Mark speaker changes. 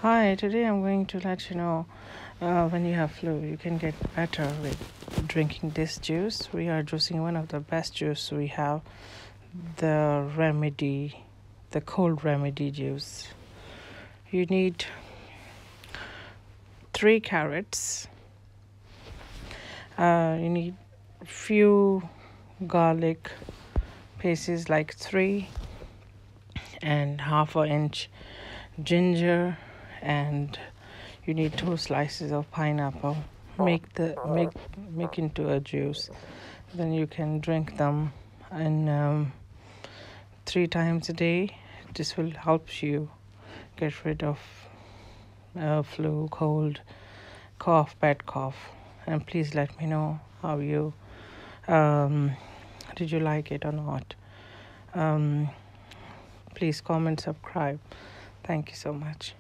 Speaker 1: Hi, today I'm going to let you know when you have flu, you can get better with drinking this juice. We are juicing one of the best juice we have, the cold remedy juice. You need 3 carrots. You need few garlic pieces, like 3, and half an inch ginger, and you need 2 slices of pineapple. Make into a juice. Then you can drink them and 3 times a day. This will help you get rid of flu, cold, cough, bad cough. And please let me know how you did you like it or not. Please comment, subscribe. Thank you so much.